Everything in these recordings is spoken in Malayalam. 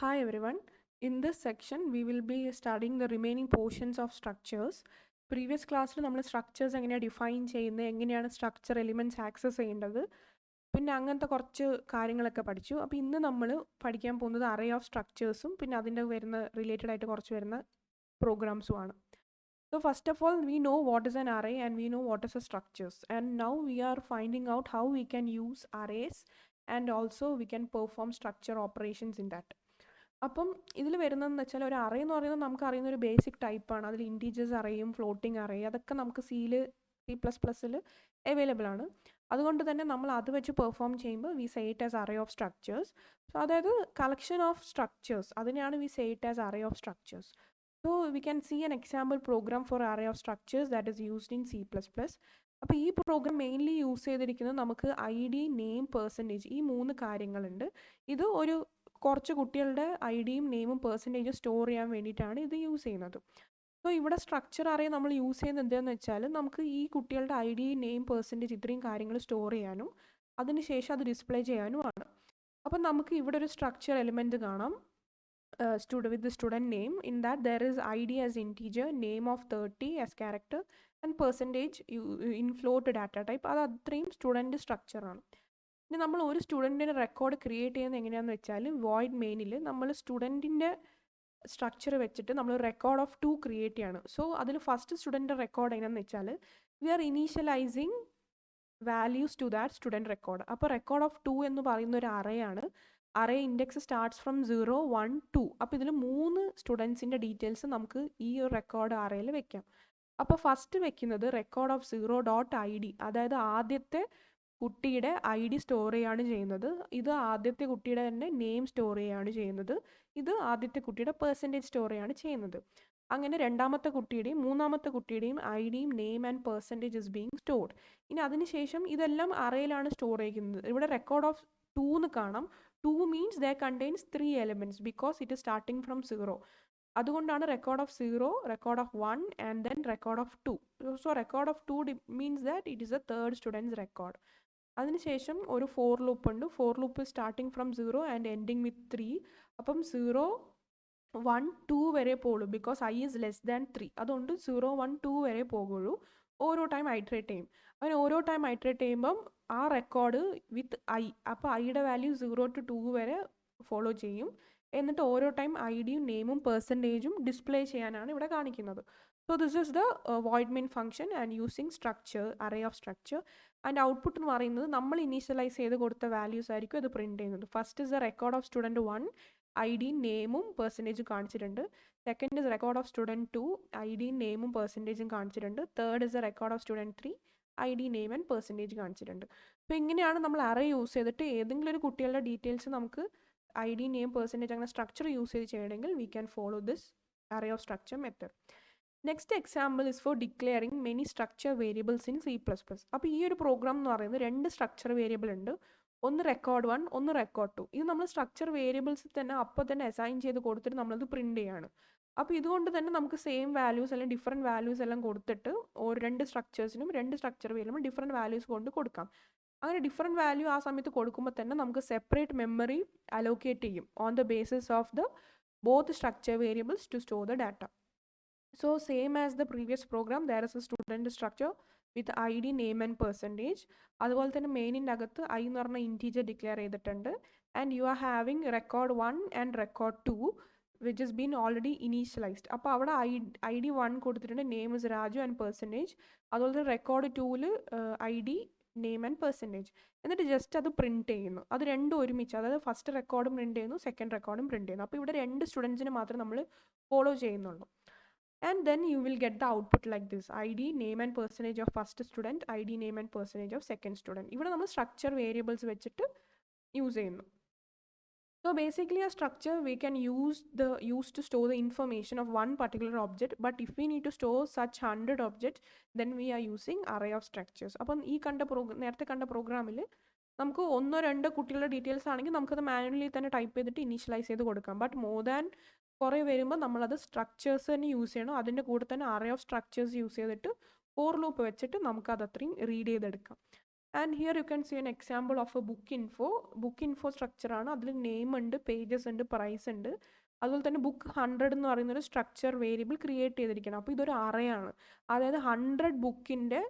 Hi everyone. In this section, we will be studying the remaining portions of structures. Previous ക്ലാസ്സിൽ നമ്മൾ സ്ട്രക്ചേഴ്സ് എങ്ങനെയാണ് ഡിഫൈൻ ചെയ്യുന്നത്, എങ്ങനെയാണ് സ്ട്രക്ചർ എലിമെൻറ്റ്സ് ആക്സസ് ചെയ്യേണ്ടത്, പിന്നെ അങ്ങനത്തെ കുറച്ച് കാര്യങ്ങളൊക്കെ പഠിച്ചു. അപ്പോൾ ഇന്ന് നമ്മൾ പഠിക്കാൻ പോകുന്നത് അറേ ഓഫ് സ്ട്രക്ചേഴ്സും പിന്നെ അതിൻ്റെ വരുന്ന റിലേറ്റഡ് ആയിട്ട് കുറച്ച് വരുന്ന പ്രോഗ്രാംസുമാണ്. So first of all, we know what is an array and we know what is a structures. And now we are finding out how we can use arrays and also we can perform structure operations in that. അപ്പം ഇതിൽ വരുന്നതെന്ന് വെച്ചാൽ ഒരു അറേ എന്ന് പറയുന്നത് നമുക്ക് അറിയുന്ന ഒരു ബേസിക് ടൈപ്പാണ്. അതിൽ ഇൻറ്റീജേഴ്സ് അറേയും ഫ്ലോട്ടിംഗ് അറേ അതൊക്കെ നമുക്ക് C++ൽ അവൈലബിൾ ആണ്. അതുകൊണ്ട് തന്നെ നമ്മൾ അത് വെച്ച് പെർഫോം ചെയ്യുമ്പോൾ we say it as array of structures. So അതായത് കളക്ഷൻ ഓഫ് സ്ട്രക്ചേഴ്സ്, അതിനെയാണ് we say it as array of structures. So we can see an example program for array of structures that is used in C++. അപ്പോൾ ഈ പ്രോഗ്രാം മെയിൻലി യൂസ് ചെയ്തിരിക്കുന്നത് നമുക്ക് ID, നെയിം, പെർസെൻറ്റേജ് ഈ മൂന്ന് കാര്യങ്ങളുണ്ട്. ഇത് ഒരു കുറച്ച് കുട്ടികളുടെ ഐഡിയും നെയിമും പെർസെൻറ്റേജും സ്റ്റോർ ചെയ്യാൻ വേണ്ടിയിട്ടാണ് ഇത് യൂസ് ചെയ്യുന്നത്. സോ ഇവിടെ സ്ട്രക്ചർ അറേ നമ്മൾ യൂസ് ചെയ്യുന്നത് എന്താണെന്ന് വെച്ചാൽ നമുക്ക് ഈ കുട്ടികളുടെ ID, നെയിം, പെർസെൻറ്റേജ് ഇത്രയും കാര്യങ്ങൾ സ്റ്റോർ ചെയ്യാനും അതിനുശേഷം അത് ഡിസ്പ്ലേ ചെയ്യാനുമാണ്. അപ്പം നമുക്ക് ഇവിടെ ഒരു സ്ട്രക്ചർ എലിമെൻറ്റ് കാണാം. With the student name. In that there is ID as integer, name of 30 as character and percentage in float data type. അത് അത്രയും സ്റ്റുഡൻറ്റ് സ്ട്രക്ചറാണ്. ഇനി നമ്മൾ ഒരു സ്റ്റുഡൻറ്റിൻ്റെ റെക്കോർഡ് ക്രിയേറ്റ് ചെയ്യുന്നത് എങ്ങനെയാണെന്ന് വെച്ചാൽ വോയിഡ് മെയിനിൽ നമ്മൾ സ്റ്റുഡൻറ്റിൻ്റെ സ്ട്രക്ചർ വെച്ചിട്ട് നമ്മൾ റെക്കോർഡ് ഓഫ് 2 ക്രിയേറ്റ് ചെയ്യാണ്. സോ അതിൽ ഫസ്റ്റ് സ്റ്റുഡൻറ്റ് റെക്കോർഡ് എങ്ങനെയാണെന്ന് വെച്ചാൽ we are initialising values to that student record. അപ്പോൾ റെക്കോർഡ് ഓഫ് 2 എന്ന് പറയുന്ന ഒരു അറേയാണ്. Array index starts from 0, 1, 2. അപ്പോൾ ഇതിൽ 3 സ്റ്റുഡൻസിൻ്റെ ഡീറ്റെയിൽസ് നമുക്ക് ഈ ഒരു റെക്കോർഡ് അറേയിൽ വെക്കാം. അപ്പോൾ ഫസ്റ്റ് വെക്കുന്നത് റെക്കോർഡ് ഓഫ് 0.id, അതായത് ആദ്യത്തെ കുട്ടിയുടെ ID സ്റ്റോർ ചെയ്യുകയാണ് ചെയ്യുന്നത്. ഇത് ആദ്യത്തെ കുട്ടിയുടെ തന്നെ നെയിം സ്റ്റോർ ചെയ്യുകയാണ് ചെയ്യുന്നത്. ഇത് ആദ്യത്തെ കുട്ടിയുടെ പെർസെൻറ്റേജ് സ്റ്റോർ ചെയ്യുകയാണ് ചെയ്യുന്നത്. അങ്ങനെ രണ്ടാമത്തെ കുട്ടിയുടെയും മൂന്നാമത്തെ കുട്ടിയുടെയും IDയും name and percentage is being stored. ഇനി അതിനുശേഷം ഇതെല്ലാം അറേയിലാണ് സ്റ്റോർ ചെയ്യുന്നത്. ഇവിടെ റെക്കോർഡ് ഓഫ് 2 എന്ന് കാണാം. 2 means there contains 3 elements because it is starting from 0. അതുകൊണ്ടാണ് record of 0, record of 1 and then record of 2. So record of 2 means that it is A third students record. അതിനുശേഷം ഒരു ഫോർ ലൂപ്പ് ഉണ്ട്. For loop starting from 0 and ending വിത്ത് 3. അപ്പം 0, 1, 2 വരെ പോകുള്ളൂ because I is less than 3. അതുകൊണ്ട് 0, 1, 2 വരെ പോകുള്ളൂ. ഓരോ ടൈം ഐട്രേറ്റ് ചെയ്യും. അങ്ങനെ ഓരോ ടൈം ഐട്രേറ്റ് ചെയ്യുമ്പം ആ റെക്കോർഡ് വിത്ത് I, അപ്പോൾ Iയുടെ വാല്യൂ 0 to 2 വരെ ഫോളോ ചെയ്യും. എന്നിട്ട് ഓരോ ടൈം IDയും നെയിമും പെർസെൻറ്റേജും ഡിസ്പ്ലേ ചെയ്യാനാണ് ഇവിടെ കാണിക്കുന്നത്. So this is the void main function and using structure, array of structure. And output എന്ന് പറയുന്നത് നമ്മൾ ഇനീഷ്യലൈസ് ചെയ്ത് കൊടുത്ത വാല്യൂസ് ആയിരിക്കും അത് പ്രിൻറ്റ് ചെയ്യുന്നത്. First is the record of student 1, ID, നെയിമും പെർസെൻറ്റേജും കാണിച്ചിട്ടുണ്ട്. Second is record of student 2, ID, നെയിമും പെർസെൻറ്റേജും കാണിച്ചിട്ടുണ്ട്. Third is the record of student 3, ID, name and percentage കാണിച്ചിട്ടുണ്ട്. അപ്പോൾ ഇങ്ങനെയാണ് നമ്മൾ അറേ യൂസ് ചെയ്തിട്ട് ഏതെങ്കിലും ഒരു കുട്ടികളുടെ ഡീറ്റെയിൽസ് നമുക്ക് ID, നെയിം, പെർസെൻറ്റേജ് അങ്ങനെ സ്ട്രക്ചർ യൂസ് ചെയ്ത് ചെയ്യണമെങ്കിൽ we can follow this array of structure method. Next example is for declaring many structure variables in C++. അപ്പോൾ ഈ ഒരു പ്രോഗ്രാം എന്ന് പറയുന്നത് 2 സ്ട്രക്ചർ വേരിയബിൾ ഉണ്ട്. ഒന്ന് റെക്കോർഡ് 1, ഒന്ന് റെക്കോർഡ് 2. ഇത് നമ്മൾ സ്ട്രക്ചർ വേരിയബിൾസിൽ തന്നെ അപ്പോൾ തന്നെ അസൈൻ ചെയ്ത് കൊടുത്തിട്ട് നമ്മളത് പ്രിൻറ്റ് ചെയ്യാണ്. അപ്പോൾ ഇതുകൊണ്ട് തന്നെ നമുക്ക് സെയിം വാല്യൂസ് അല്ലെങ്കിൽ ഡിഫറെൻറ്റ് വാല്യൂസ് എല്ലാം കൊടുത്തിട്ട് ഓരോ 2 സ്ട്രക്ചേഴ്സിനും 2 സ്ട്രക്ചർ വേരിയബിളും ഡിഫറെൻറ്റ് വാല്യൂസ് കൊണ്ട് കൊടുക്കാം. അങ്ങനെ ഡിഫറെൻറ്റ് വാല്യൂ ആ സമയത്ത് കൊടുക്കുമ്പോൾ തന്നെ നമുക്ക് സെപ്പറേറ്റ് മെമ്മറി അലോക്കേറ്റ് ചെയ്യും on the basis of the both structure variables to store the data. So same as the previous program, there is a student structure with ID, name and percentage. അതുപോലെ തന്നെ മെയിനിൻ്റെ അകത്ത് I എന്ന് പറഞ്ഞ ഇൻറ്റീജർ ഡിക്ലെയർ ചെയ്തിട്ടുണ്ട്. And you are having record 1 and record 2 which is been already initialised. അപ്പോൾ അവിടെ ID 1 കൊടുത്തിട്ടുണ്ട്, name is Raju and percentage. അതുപോലെ തന്നെ റെക്കോർഡ് 2ൽ ID, നെയിം ആൻഡ് പെർസെൻറ്റേജ്. എന്നിട്ട് ജസ്റ്റ് അത് പ്രിൻറ്റ് ചെയ്യുന്നു. അത് രണ്ടും ഒരുമിച്ച്, അതായത് ഫസ്റ്റ് റെക്കോർഡും പ്രിൻറ്റ് ചെയ്യുന്നു, സെക്കൻഡ് റെക്കോർഡും പ്രിൻറ്റ് ചെയ്യുന്നു. അപ്പോൾ ഇവിടെ 2 സ്റ്റുഡൻസിന് മാത്രമേ നമ്മൾ ഫോളോ ചെയ്യുന്നുള്ളൂ. And then you will get the output like this: ID, name and percentage of first student, ID, name and percentage of second student. ഇവിടെ നമ്മൾ സ്ട്രക്ചർ വേരിയബിൾസ് വെച്ചിട്ട് യൂസ് ചെയ്യുന്നു. So basically a structure we can use to store the information of one particular object, but if we need to store such 100 objects, then we are using array of structures. അപ്പം ഈ നേരത്തെ കണ്ട പ്രോഗ്രാമിൽ നമുക്ക് 1-2 കുട്ടികളുടെ ഡീറ്റെയിൽസ് ആണെങ്കിൽ നമുക്കത് മാനുവലി തന്നെ ടൈപ്പ് ചെയ്തിട്ട് ഇനീഷ്യലൈസ് ചെയ്ത് കൊടുക്കാം. ബട്ട് മോർ ദാൻ കുറേ വരുമ്പോൾ നമ്മളത് സ്ട്രക്ചേഴ്സ് തന്നെ യൂസ് ചെയ്യണം. അതിൻ്റെ കൂടെ തന്നെ അറേ ഓഫ് സ്ട്രക്ചേഴ്സ് യൂസ് ചെയ്തിട്ട് ഫോർ ലൂപ്പ് വെച്ചിട്ട് നമുക്കത് അത്രയും റീഡ് ചെയ്തെടുക്കാം. And here you can see an example of a book info സ്ട്രക്ചറാണ്. അതിൽ നെയിം ഉണ്ട്, പേജസ് ഉണ്ട്, പ്രൈസ് ഉണ്ട്. അതുപോലെ തന്നെ ബുക്ക് 100 എന്ന് പറയുന്ന ഒരു സ്ട്രക്ചർ വേരിയബിൾ ക്രിയേറ്റ് ചെയ്തിരിക്കണം. അപ്പോൾ ഇതൊരു അറയാണ്. അതായത് 100 ബുക്കിൻ്റെ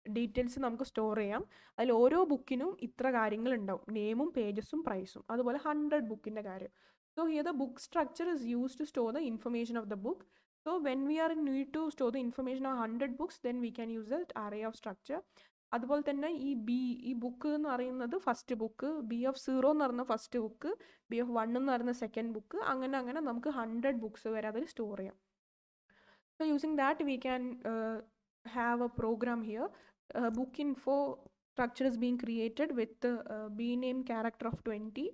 ഡീറ്റെയിൽസ് നമുക്ക് സ്റ്റോർ ചെയ്യാം. അതിൽ ഓരോ ബുക്കിനും ഇത്ര കാര്യങ്ങൾ ഉണ്ടാവും, നെയിമും പേജസും പ്രൈസും. അതുപോലെ 100 ബുക്കിൻ്റെ കാര്യം. So here the book structure is used to store the information of the book. So when we are in need to store the information of 100 books, then we can use the array of structure. അതുപോലെ തന്നെ ഈ ബുക്ക് എന്ന് പറയുന്നത് ഫസ്റ്റ് ബുക്ക്, B(0) എന്ന് പറയുന്ന ഫസ്റ്റ് ബുക്ക്, B(1) എന്ന് പറയുന്ന സെക്കൻഡ് ബുക്ക്, അങ്ങനെ നമുക്ക് 100 ബുക്സ് വരെ അതിൽ സ്റ്റോർ ചെയ്യാം. So using that we can have a program here. Book info structure is being created with the b name character of 20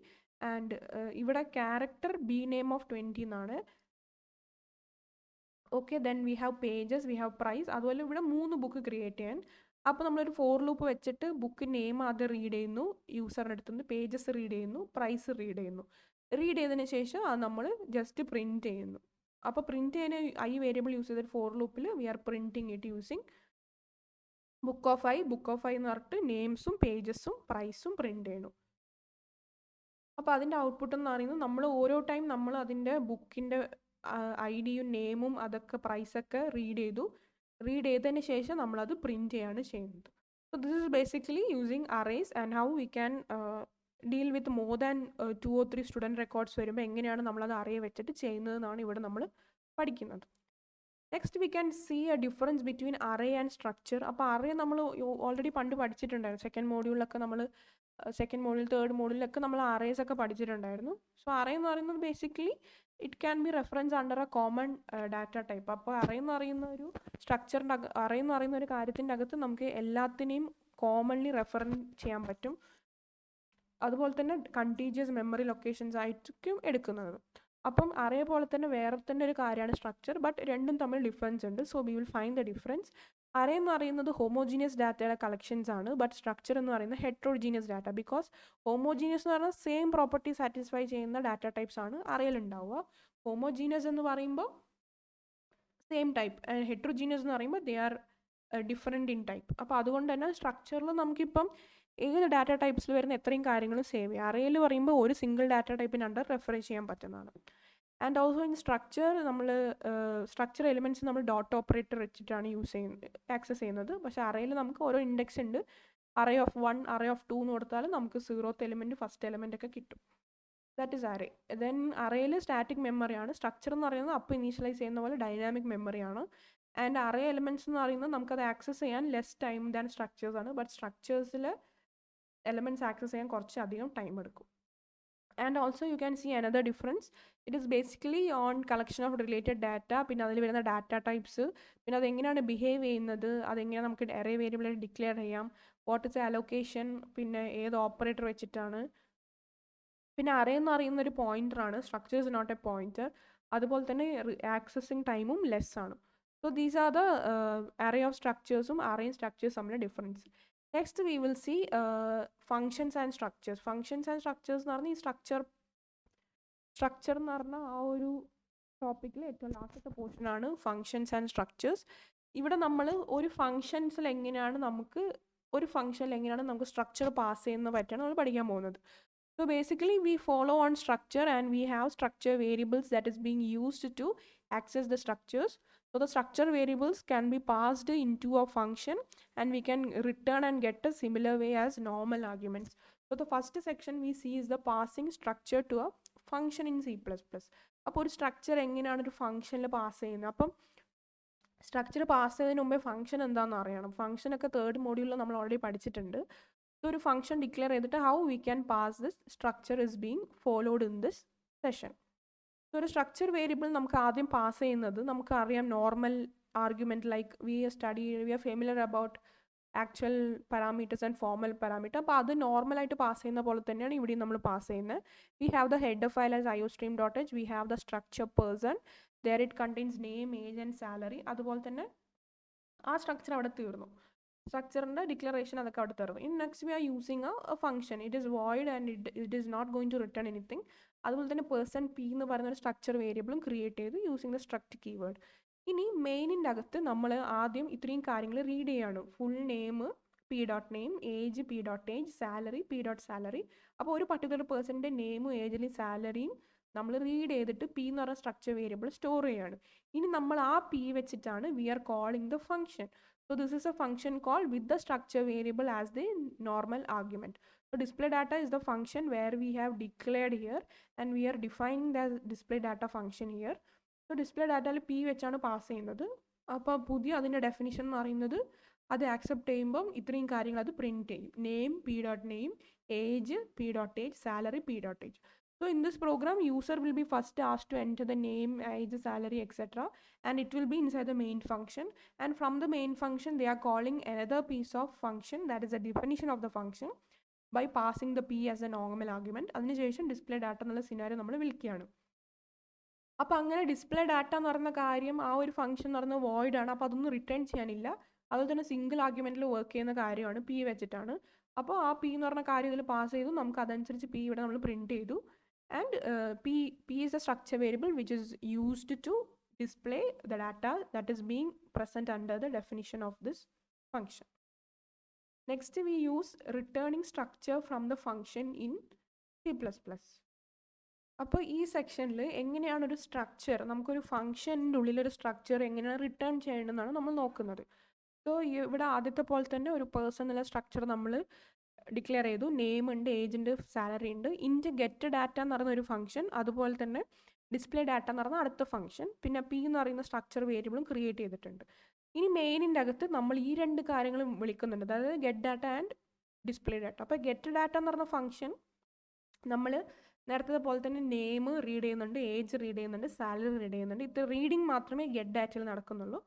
and ഇവിടെ character b name of 20 എന്നാണ്. Okay, then we have pages, we have price. അതുപോലെ ഇവിടെ 3 ബുക്ക് ക്രിയേറ്റ് ചെയ്യാൻ. അപ്പോൾ നമ്മളൊരു ഫോർ ലൂപ്പ് വെച്ചിട്ട് ബുക്ക് നെയിം ആദ്യം റീഡ് ചെയ്യുന്നു, യൂസറിൻ്റെ അടുത്ത് നിന്ന് പേജസ് റീഡ് ചെയ്യുന്നു, പ്രൈസ് റീഡ് ചെയ്യുന്നു. റീഡ് ചെയ്തതിന് ശേഷം അത് നമ്മൾ ജസ്റ്റ് പ്രിൻറ്റ് ചെയ്യുന്നു. അപ്പോൾ പ്രിൻറ്റ് ചെയ്യാൻ ഐ വേരിയബിൾ യൂസ് ചെയ്തൊരു ഫോർ ലൂപ്പിൽ we are printing it using book of I എന്ന് പറഞ്ഞിട്ട് നെയിംസും പേജസും പ്രൈസും പ്രിൻറ്റ് ചെയ്യണം. അപ്പോൾ അതിൻ്റെ ഔട്ട്പുട്ട് എന്ന് പറയുന്നത് നമ്മൾ ഓരോ ടൈം നമ്മൾ അതിൻ്റെ ബുക്കിൻ്റെ ഐഡിയും നെയിമും അതൊക്കെ പ്രൈസൊക്കെ റീഡ് ചെയ്തതിന് ശേഷം നമ്മളത് പ്രിൻറ്റ് ചെയ്യാണ് ചെയ്യുന്നത്. So this is basically using arrays and how we can deal with more than 2 or 3 student records വരുമ്പോൾ എങ്ങനെയാണ് നമ്മളത് അറേ വെച്ചിട്ട് ചെയ്യുന്നതെന്നാണ് ഇവിടെ നമ്മൾ പഠിക്കുന്നത്. Next we can see a difference between array and structure. അപ്പോൾ അറേ നമ്മൾ ഓൾറെഡി പണ്ട് പഠിച്ചിട്ടുണ്ടായിരുന്നു. സെക്കൻഡ് മോഡ്യൂളിലൊക്കെ നമ്മൾ തേർഡ് മോഡ്യൂളിലൊക്കെ നമ്മൾ അറേസ് ഒക്കെ പഠിച്ചിട്ടുണ്ടായിരുന്നു. സോ അറേ എന്ന് പറയുന്നത് basically it can be reference under A common data type. അപ്പോൾ അറേ എന്ന് പറയുന്ന ഒരു കാര്യത്തിൻ്റെ അകത്ത് നമുക്ക് എല്ലാത്തിനെയും കോമൺലി റെഫറൻസ് ചെയ്യാൻ പറ്റും. അതുപോലെ തന്നെ കണ്ടീജിയസ് മെമ്മറി ലൊക്കേഷൻസ് ആയിരിക്കും എടുക്കുന്നത്. അപ്പം അറേ പോലെ തന്നെ വേറെ തന്നെ ഒരു കാര്യമാണ് സ്ട്രക്ചർ, ബട്ട് രണ്ടും തമ്മിൽ ഡിഫറൻസ് ഉണ്ട്. So we will find the difference. Array എന്ന് പറയുന്നത് ഹോമോജീനിയസ് ഡാറ്റയുടെ കളക്ഷൻസ് ആണ്, ബട്ട് സ്ട്രക്ചർ എന്ന് പറയുന്നത് ഹെട്രോജീനിയസ് ഡാറ്റ. ബിക്കോസ് ഹോമോജീനിയസ് എന്ന് പറഞ്ഞാൽ സെയിം പ്രോപ്പർട്ടി സാറ്റിസ്ഫൈ ചെയ്യുന്ന ഡാറ്റ ടൈപ്സ് ആണ് അറേയിൽ ഉണ്ടാവുക. ഹോമോജീനിയസ് എന്ന് പറയുമ്പോൾ സെയിം ടൈപ്പ്, ഹെട്രോജീനിയസ് എന്ന് പറയുമ്പോൾ they are different in type. അപ്പോൾ അതുകൊണ്ട് തന്നെ സ്ട്രക്ചറിൽ നമുക്കിപ്പം ഏത് ഡാറ്റ ടൈപ്സിൽ വരുന്ന എത്രയും കാര്യങ്ങൾ സേവ് ചെയ്യാം. അറേയിൽ പറയുമ്പോൾ ഒരു സിംഗിൾ ഡാറ്റ ടൈപ്പിന് അണ്ടർ റെഫർ ചെയ്യാൻ പറ്റുന്നതാണ്. ആൻഡ് ഓൾസോ ഇൻ സ്ട്രക്ചർ നമ്മൾ സ്ട്രക്ചർ എലിമെൻറ്റ്സ് നമ്മൾ ഡോട്ട് ഓപ്പറേറ്റർ വെച്ചിട്ടാണ് ആക്സസ് ചെയ്യുന്നത്. പക്ഷേ അറേയിൽ നമുക്ക് ഓരോ ഇൻഡെക്സ് ഉണ്ട്. അറേ ഓഫ് 1, അറേ ഓഫ് 2 എന്ന് കൊടുത്താൽ നമുക്ക് 0th എലിമെൻറ്റ്, ഫസ്റ്റ് എലിമെൻ്റ് ഒക്കെ കിട്ടും. That is array. ദെൻ അറേയിൽ സ്റ്റാറ്റിക് മെമ്മറിയാണ്. സ്ട്രക്ചർ എന്ന് പറയുന്നത് അപ്പോൾ ഇനീഷ്യലൈസ് ചെയ്യുന്ന പോലെ ഡൈനാമിക് മെമ്മറിയാണ്. ആൻഡ് അറേ എലിമെൻറ്റ്സ് എന്ന് പറയുന്നത് നമുക്കത് ആക്സസ് ചെയ്യാൻ ലെസ് ടൈം ദാൻ സ്ട്രക്ചേഴ്സ് ആണ്. ബട്ട് സ്ട്രക്ചേഴ്സിൽ എലിമെൻറ്റ്സ് ആക്സസ് ചെയ്യാൻ കുറച്ച് അധികം ടൈം എടുക്കും. And also you can see another difference. It is basically on collection of related data, പിന്നെ അതിൽ വരുന്ന ഡാറ്റ ടൈപ്സ്, പിന്നെ അതെങ്ങനെയാണ് ബിഹേവ് ചെയ്യുന്നത്, അതെങ്ങനെയാണ് നമുക്ക് അറേ വേരിയബിളായിട്ട് ഡിക്ലെയർ ചെയ്യാം, വാട്ട് ഇസ് അലോക്കേഷൻ, പിന്നെ ഏത് ഓപ്പറേറ്റർ വെച്ചിട്ടാണ്. പിന്നെ അറേ എന്ന് പറയുന്ന ഒരു പോയിൻ്ററാണ്, structure is not a pointer. അതുപോലെ തന്നെ ആക്സസിങ് ടൈമും ലെസ് ആണ്. So these are the array of സ്ട്രക്ചേഴ്സും അറേ സ്ട്രക്ചേഴ്സ് തമ്മിലെ difference. Next we will see functions and structures. Functions and structures എന്ന് പറഞ്ഞാൽ ഈ സ്ട്രക്ചർ എന്ന് പറഞ്ഞാൽ ആ ഒരു ടോപ്പിക്കിൽ ഏറ്റവും ലാസ്റ്റത്തെ പോർഷനാണ് ഫങ്ഷൻസ് ആൻഡ് സ്ട്രക്ചേഴ്സ്. ഇവിടെ നമ്മൾ ഒരു ഫങ്ഷനിൽ എങ്ങനെയാണ് നമുക്ക് സ്ട്രക്ചർ പാസ് ചെയ്യുന്ന പറ്റിയാണ് നമ്മൾ പഠിക്കാൻ പോകുന്നത്. So basically we follow on structure and we have structure variables that is being used to access the structures. So the structure variables can be passed into a function and we can return and get a similar way as normal arguments. So the first section we see is the passing structure to a function in C++. അപ്പോൾ ഒരു സ്ട്രക്ചർ എങ്ങനെയാണ് ഒരു ഫംഗ്ഷനിൽ പാസ് ചെയ്യുന്നത്. അപ്പം സ്ട്രക്ചർ പാസ് ചെയ്യുന്നതിന് മുമ്പേ ഫംഗ്ഷൻ എന്താണെന്ന് അറിയണം. ഫംഗ്ഷനൊക്കെ തേർഡ് മോഡ്യൂളിൽ നമ്മൾ ഓൾറെഡി പഠിച്ചിട്ടുണ്ട്. ഒരു ഫംഗ്ഷൻ ഡിക്ലെയർ ചെയ്തിട്ട് how we can pass this structure is being followed in this session. So ഒരു സ്ട്രക്ചർ വേരിയബിൾ നമുക്ക് ആദ്യം പാസ് ചെയ്യുന്നത് നമുക്കറിയാം normal argument, like we R familiar about actual parameters and formal parameter. അപ്പോൾ അത് നോർമലായിട്ട് പാസ് ചെയ്യുന്ന പോലെ തന്നെയാണ് ഇവിടെയും നമ്മൾ പാസ് ചെയ്യുന്നത്. We have the header file as iostream.h. We have the structure person, there it contains name, age and salary. അതുപോലെ തന്നെ ആ സ്ട്രക്ചർ അവിടെ തീർന്നു. സ്ട്രക്ചറിൻ്റെ ഡിക്ലറേഷൻ അതൊക്കെ അവിടെ തരുന്നു. In next we are using a function. It is void and it is not going to return anything. അതുപോലെ തന്നെ പേഴ്സൺ പി എന്ന് പറയുന്ന ഒരു സ്ട്രക്ചർ വേരിയബിളും ക്രിയേറ്റ് ചെയ്ത് യൂസിങ് ദ സ്ട്രക്ട് കീവേഡ്. ഇനി മെയിനിൻ്റെ അകത്ത് നമ്മൾ ആദ്യം ഇത്രയും കാര്യങ്ങൾ റീഡ് ചെയ്യാണ്. Full name, P dot name, age P dot age, salary P dot salary. അപ്പോൾ ഒരു പർട്ടിക്കുലർ പേഴ്സൻ്റെ നെയിമും ഏജിലും സാലറിയും നമ്മൾ റീഡ് ചെയ്തിട്ട് പി എന്ന് പറഞ്ഞ സ്ട്രക്ചർ വേരിയബിൾ സ്റ്റോർ ചെയ്യുകയാണ്. ഇനി നമ്മൾ ആ പി വെച്ചിട്ടാണ് we are calling the function. So this is a function call with the structure variable as the normal argument. So display data is the function where we have declared here and we are defining the display data function here. So display data p വെച്ചാണ് പാസ് ചെയ്യുന്നത്. അപ്പോൾ പുതിയ അതിൻ്റെ ഡെഫിനിഷൻ എന്ന് പറയുന്നത് അത് ആക്സെപ്റ്റ് ചെയ്യുമ്പം ഇത്രയും കാര്യങ്ങൾ അത് പ്രിൻറ്റ് ചെയ്യും. Name P dot name, age P dot age, salary P dot age. So in this program, user will be first asked to enter the name, age, salary, etc. And it will be inside the main function. And from the main function, they are calling another piece of function, that is a definition of the function, by passing the p as a normal argument. അതിനുശേഷം ഡിസ്പ്ലേ ഡാറ്റ എന്നുള്ള സിനാരിയോ നമ്മൾ വിളിക്കുകയാണ്. അപ്പോൾ അങ്ങനെ ഡിസ്പ്ലേ ഡാറ്റ എന്ന് പറയുന്ന കാര്യം ആ ഒരു ഫംഗ്ഷൻ എന്ന് പറയുന്നത് വോയിഡ് ആണ്. അപ്പോൾ അതൊന്നും റിട്ടേൺ ചെയ്യാനില്ല. അതുപോലെ തന്നെ സിംഗിൾ ആർഗ്യുമെൻറ്റിൽ വർക്ക് ചെയ്യുന്ന കാര്യമാണ് പി വെച്ചിട്ടാണ്. അപ്പോൾ ആ പി എന്ന് പറഞ്ഞ കാര്യം ഇതിൽ പാസ് ചെയ്തു, നമുക്ക് അതനുസരിച്ച് പി ഇവിടെ നമ്മൾ പ്രിൻറ്റ് ചെയ്തു. And p is a structure variable which is used to display the data that is being present under the definition of this function. Next we use returning structure from the function in C++. അപ്പോൾ ഈ സെക്ഷനിൽ എങ്ങനെയാണ് ഒരു സ്ട്രക്ചർ, നമുക്കൊരു ഫംഗ്ഷൻ്റെ ഉള്ളിലൊരു സ്ട്രക്ചർ എങ്ങനെയാണ് റിട്ടേൺ ചെയ്യണമെന്നാണ് നമ്മൾ നോക്കുന്നത്. സോ ഇവിടെ ആദ്യത്തെ പോലെ തന്നെ ഒരു പേഴ്സൺ എന്നുള്ള സ്ട്രക്ചർ നമ്മൾ ഡിക്ലെയർ ചെയ്തു. നെയിം ഉണ്ട്, ഏജ് ഉണ്ട്, സാലറി ഉണ്ട്. ഇൻറ്റ് ഗെറ്റ് ഡാറ്റ എന്ന് പറയുന്ന ഒരു ഫംഗ്ഷൻ, അതുപോലെ തന്നെ ഡിസ്പ്ലേ ഡാറ്റ എന്ന് പറയുന്ന അടുത്ത ഫംഗ്ഷൻ, പിന്നെ പി എന്ന് പറയുന്ന സ്ട്രക്ചർ വേരിയബിളും ക്രിയേറ്റ് ചെയ്തിട്ടുണ്ട്. ഇനി മെയിനിൻ്റെ അകത്ത് നമ്മൾ ഈ രണ്ട് കാര്യങ്ങളും വിളിക്കുന്നുണ്ട്, അതായത് get data and display data. അപ്പോൾ ഗെറ്റ് ഡാറ്റ എന്ന് പറയുന്ന ഫംഗ്ഷൻ നമ്മൾ നേരത്തെ പോലെ തന്നെ നെയിം റീഡ് ചെയ്യുന്നുണ്ട്, ഏജ് റീഡ് ചെയ്യുന്നുണ്ട്, സാലറി റീഡ് ചെയ്യുന്നുണ്ട്. ഇത് റീഡിങ് മാത്രമേ ഗെറ്റ് ഡാറ്റയിൽ നടക്കുന്നുള്ളൂ.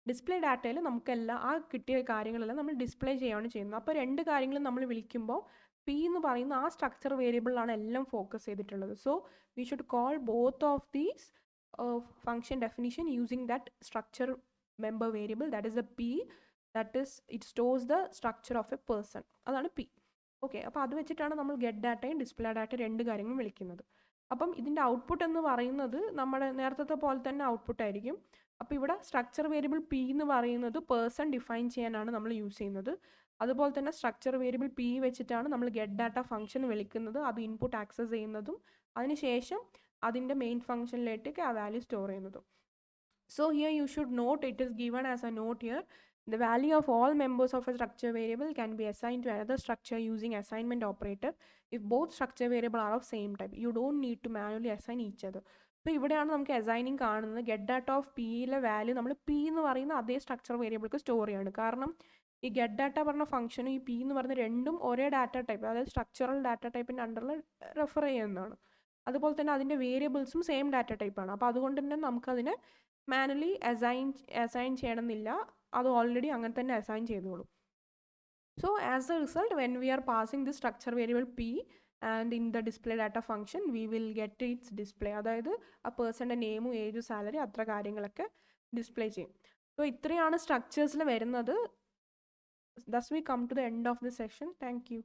ഡിസ്പ്ലേ ഡാറ്റയിൽ നമുക്കെല്ലാം ആ കിട്ടിയ കാര്യങ്ങളെല്ലാം നമ്മൾ ഡിസ്പ്ലേ ചെയ്യുകയാണ് ചെയ്യുന്നത്. അപ്പോൾ രണ്ട് കാര്യങ്ങളും നമ്മൾ വിളിക്കുമ്പോൾ പി എന്ന് പറയുന്ന ആ സ്ട്രക്ചർ വേരിയബിളിലാണ് എല്ലാം ഫോക്കസ് ചെയ്തിട്ടുള്ളത്. So we should call both of these function definition using that structure member variable, that is A P, that is it stores the structure of A person, അതാണ് പി. ഓക്കെ, അപ്പോൾ അത് വെച്ചിട്ടാണ് നമ്മൾ ഗെറ്റ് ഡാറ്റയും ഡിസ്പ്ലേ ഡാറ്റയും രണ്ട് കാര്യങ്ങളും വിളിക്കുന്നത്. അപ്പം ഇതിൻ്റെ ഔട്ട്പുട്ട് എന്ന് പറയുന്നത് നമ്മുടെ നേരത്തെ പോലെ തന്നെ ഔട്ട്പുട്ട് ആയിരിക്കും. അപ്പോൾ ഇവിടെ സ്ട്രക്ചർ വേരിയബിൾ പി എന്ന് പറയുന്നത് പേഴ്സൺ ഡിഫൈൻ ചെയ്യാനാണ് നമ്മൾ യൂസ് ചെയ്യുന്നത്. അതുപോലെ തന്നെ സ്ട്രക്ചർ വേരിയബിൾ പി വെച്ചിട്ടാണ് നമ്മൾ ഗെറ്റ് ഡാറ്റ ഫംഗ്ഷൻ വിളിക്കുന്നത്, അത് ഇൻപുട്ട് ആക്സസ് ചെയ്യുന്നതും അതിനുശേഷം അതിൻ്റെ മെയിൻ ഫംഗ്ഷനിലേക്ക് ആ വാല്യൂ സ്റ്റോർ ചെയ്യുന്നതും. So here you should note, it is given as a note here, the value of all members of a structure variable can be assigned to another structure using assignment operator if both structure variable are of same type. You don't need to manually assign each other. അപ്പോൾ ഇവിടെയാണ് നമുക്ക് അസൈനിങ് കാണുന്നത്. ഗെറ്റ് ഡാറ്റ ഓഫ് പിയിലെ വാല്യൂ നമ്മൾ പി എന്ന് പറയുന്ന അതേ സ്ട്രക്ചർ വേരിയബിൾക്ക് സ്റ്റോർ ചെയ്യാണ്. കാരണം ഈ ഗെറ്റ് ഡാറ്റ പറഞ്ഞ ഫംഗ്ഷനും ഈ പി എന്ന് പറയുന്ന രണ്ടും ഒരേ ഡാറ്റ ടൈപ്പ്, അതായത് സ്ട്രക്ചറൽ ഡാറ്റ ടൈപ്പിൻ്റെ അണ്ടറിൽ റെഫർ ചെയ്യുന്നതാണ്. അതുപോലെ തന്നെ അതിൻ്റെ വേരിയബിൾസും സെയിം ഡാറ്റ ടൈപ്പാണ്. അപ്പോൾ അതുകൊണ്ട് തന്നെ നമുക്കതിനെ മാനുവലി അസൈൻ ചെയ്യണമെന്നില്ല, അത് ഓൾറെഡി അങ്ങനെ തന്നെ അസൈൻ ചെയ്തോളൂ. So as A result when we are passing the structure variable P and in the display data function we will get it's display, അതായത് ആ പേഴ്സൻ്റെ നെയിമും ഏജും സാലറി അത്ര കാര്യങ്ങളൊക്കെ ഡിസ്പ്ലേ ചെയ്യും. സോ ഇത്രയാണ് സ്ട്രക്ചേഴ്സിൽ വരുന്നത്. Thus we come to the end of the session. Thank you.